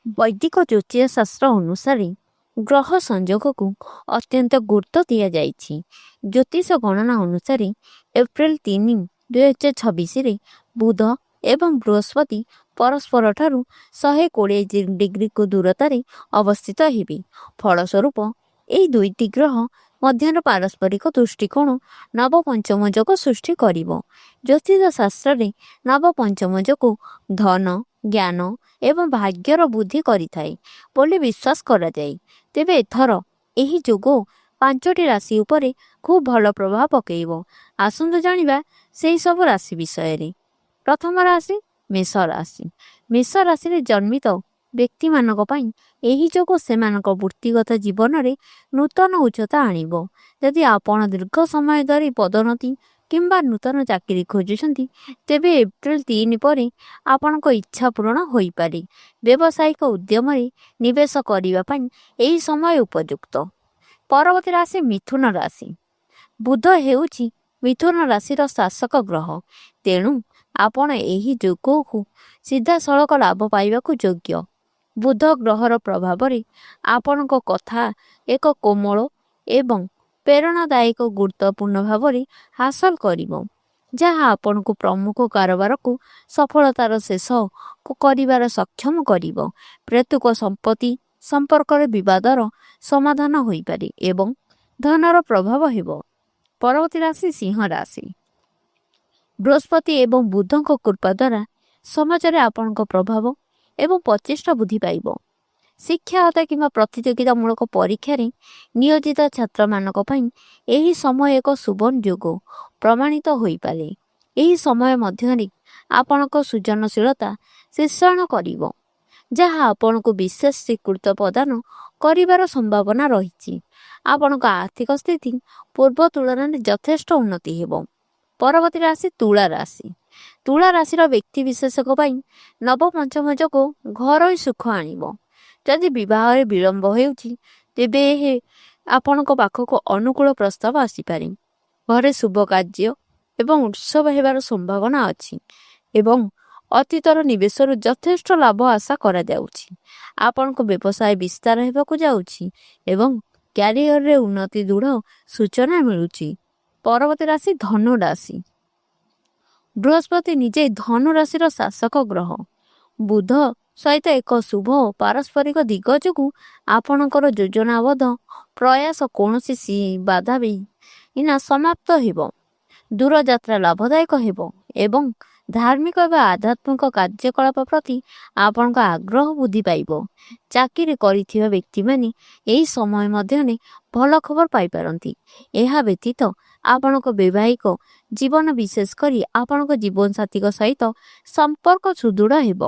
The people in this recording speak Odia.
ବୈଦିକ ଜ୍ୟୋତିଷ ଶାସ୍ତ୍ର ଅନୁସାରେ ଗ୍ରହ ସଂଯୋଗକୁ ଅତ୍ୟନ୍ତ ଗୁରୁତ୍ୱ ଦିଆଯାଇଛି। ଜ୍ୟୋତିଷ ଗଣନା ଅନୁସାରେ ଏପ୍ରିଲ 3, 2026ରେ ବୁଧ ଏବଂ ବୃହସ୍ପତି ପରସ୍ପରଠାରୁ 120 ଡିଗ୍ରୀକୁ ଦୂରତାରେ ଅବସ୍ଥିତ ହେବେ। ଫଳସ୍ୱରୂପ ଏହି ଦୁଇଟି ଗ୍ରହ ମଧ୍ୟର ପାରସ୍ପରିକ ଦୃଷ୍ଟିକୋଣ ନବପଞ୍ଚମ ଯୋଗ ସୃଷ୍ଟି କରିବ। ଜ୍ୟୋତିଷ ଶାସ୍ତ୍ରରେ ନବପଞ୍ଚମ ଯୋଗ ଧନ, ଜ୍ଞାନ ଏବଂ ଭାଗ୍ୟର ବୃଦ୍ଧି କରିଥାଏ ବୋଲି ବିଶ୍ୱାସ କରାଯାଏ। ତେବେ ଏଥର ଏହି ଯୋଗ 5ଟି ରାଶି ଉପରେ ଖୁବ୍ ଭଲ ପ୍ରଭାବ ପକାଇବ। ଆସନ୍ତୁ ଜାଣିବା ସେହିସବୁ ରାଶି ବିଷୟରେ। ପ୍ରଥମ ରାଶି ମେଷ ରାଶି। ମେଷ ରାଶିରେ ଜନ୍ମିତ ବ୍ୟକ୍ତିମାନଙ୍କ ପାଇଁ ଏହି ଯୋଗ ସେମାନଙ୍କ ବୃତ୍ତିଗତ ଜୀବନରେ ନୂତନ ଉଚ୍ଚତା ଆଣିବ। ଯଦି ଆପଣ ଦୀର୍ଘ ସମୟ ଧରି ପଦୋନ୍ନତି କିମ୍ବା ନୂତନ ଚାକିରି ଖୋଜୁଛନ୍ତି, ତେବେ ଏପ୍ରିଲ 3 ପରେ ଆପଣଙ୍କ ଇଚ୍ଛା ପୂରଣ ହୋଇପାରେ। ବ୍ୟବସାୟିକ ଉଦ୍ୟମରେ ନିବେଶ କରିବା ପାଇଁ ଏହି ସମୟ ଉପଯୁକ୍ତ। ପରବର୍ତ୍ତୀ ରାଶି ମିଥୁନ ରାଶି। ବୁଧ ହେଉଛି ମିଥୁନ ରାଶିର ଶାସକ ଗ୍ରହ, ତେଣୁ ଆପଣ ଏହି ଯୋଗକୁ ସିଧାସଳଖ ଲାଭ ପାଇବାକୁ ଯୋଗ୍ୟ। ବୁଧ ଗ୍ରହର ପ୍ରଭାବରେ ଆପଣଙ୍କ କଥା ଏକ କୋମଳ ଏବଂ ପ୍ରେରଣାଦାୟକ ଗୁରୁତ୍ୱପୂର୍ଣ୍ଣ ଭାବରେ ହାସଲ କରିବ, ଯାହା ଆପଣଙ୍କୁ ପ୍ରମୁଖ କାରବାରକୁ ସଫଳତାର ଶେଷ କରିବାର ସକ୍ଷମ କରିବ। ପ୍ରେତୁକ ସମ୍ପତ୍ତି ସମ୍ପର୍କରେ ବିବାଦର ସମାଧାନ ହୋଇପାରେ ଏବଂ ଧନର ପ୍ରଭାବ ହେବ। ପରବର୍ତ୍ତୀ ରାଶି ସିଂହ ରାଶି। ବୃହସ୍ପତି ଏବଂ ବୁଧଙ୍କ କୃପା ଦ୍ୱାରା ସମାଜରେ ଆପଣଙ୍କ ପ୍ରଭାବ ଏବଂ ପ୍ରଚେଷ୍ଟା ବୃଦ୍ଧି ପାଇବ। ଶିକ୍ଷାଗତ କିମ୍ବା ପ୍ରତିଯୋଗିତାମୂଳକ ପରୀକ୍ଷାରେ ନିୟୋଜିତ ଛାତ୍ରମାନଙ୍କ ପାଇଁ ଏହି ସମୟ ଏକ ସୁବର୍ଣ୍ଣ ଯୋଗ ପ୍ରମାଣିତ ହୋଇପାରେ। ଏହି ସମୟ ମଧ୍ୟରେ ଆପଣଙ୍କ ସୃଜନଶୀଳତା ଶୀର୍ଷାୟନ କରିବ, ଯାହା ଆପଣଙ୍କୁ ବିଶେଷ ସ୍ୱୀକୃତି ପ୍ରଦାନ କରିବାର ସମ୍ଭାବନା ରହିଛି। ଆପଣଙ୍କ ଆର୍ଥିକ ସ୍ଥିତି ପୂର୍ବ ତୁଳନାରେ ଯଥେଷ୍ଟ ଉନ୍ନତି ହେବ। ପରବର୍ତ୍ତୀ ରାଶି ତୁଳା ରାଶି। ତୁଳା ରାଶିର ବ୍ୟକ୍ତିବିଶେଷଙ୍କ ପାଇଁ ନବପଞ୍ଚମ ଯୋଗ ଘରୋଇ ସୁଖ ଆଣିବ। ଯଦି ବିବାହରେ ବିଳମ୍ବ ହେଉଛି, ତେବେ ଆପଣଙ୍କ ପାଖକୁ ଅନୁକୂଳ ପ୍ରସ୍ତାବ ଆସିପାରେ। ଘରେ ଶୁଭ କାର୍ଯ୍ୟ ଏବଂ ଉତ୍ସବ ହେବାର ସମ୍ଭାବନା ଅଛି ଏବଂ ଅତୀତର ନିବେଶରୁ ଯଥେଷ୍ଟ ଲାଭ ଆଶା କରାଯାଉଛି। ଆପଣଙ୍କ ବ୍ୟବସାୟ ବିସ୍ତାର ହେବାକୁ ଯାଉଛି ଏବଂ କ୍ୟାରିୟରରେ ଉନ୍ନତି ଦୃଢ଼ ସୂଚନା ମିଳୁଛି। ପରବର୍ତ୍ତୀ ରାଶି ଧନୁ ରାଶି। ବୃହସ୍ପତି ନିଜେ ଧନୁ ରାଶିର ଶାସକ ଗ୍ରହ। ବୁଧ ସହିତ ଏକ ଶୁଭ ପାରସ୍ପରିକ ଦିଗ ଯୋଗୁଁ ଆପଣଙ୍କର ଯୋଜନାବଦ୍ଧ ପ୍ରୟାସ କୌଣସି ବାଧା ବିନା ସମାପ୍ତ ହେବ। ଦୂରଯାତ୍ରା ଲାଭଦାୟକ ହେବ ଏବଂ ଧାର୍ମିକ ବା ଆଧ୍ୟାତ୍ମିକ କାର୍ଯ୍ୟକଳାପ ପ୍ରତି ଆପଣଙ୍କ ଆଗ୍ରହ ବୃଦ୍ଧି ପାଇବ। ଚାକିରି କରିଥିବା ବ୍ୟକ୍ତିମାନେ ଏହି ସମୟ ମଧ୍ୟରେ ଭଲ ଖବର ପାଇପାରନ୍ତି। ଏହା ବ୍ୟତୀତ ଆପଣଙ୍କ ବୈବାହିକ ଜୀବନ, ବିଶେଷ କରି ଆପଣଙ୍କ ଜୀବନସାଥୀଙ୍କ ସହିତ ସମ୍ପର୍କ ସୁଦୃଢ଼ ହେବ।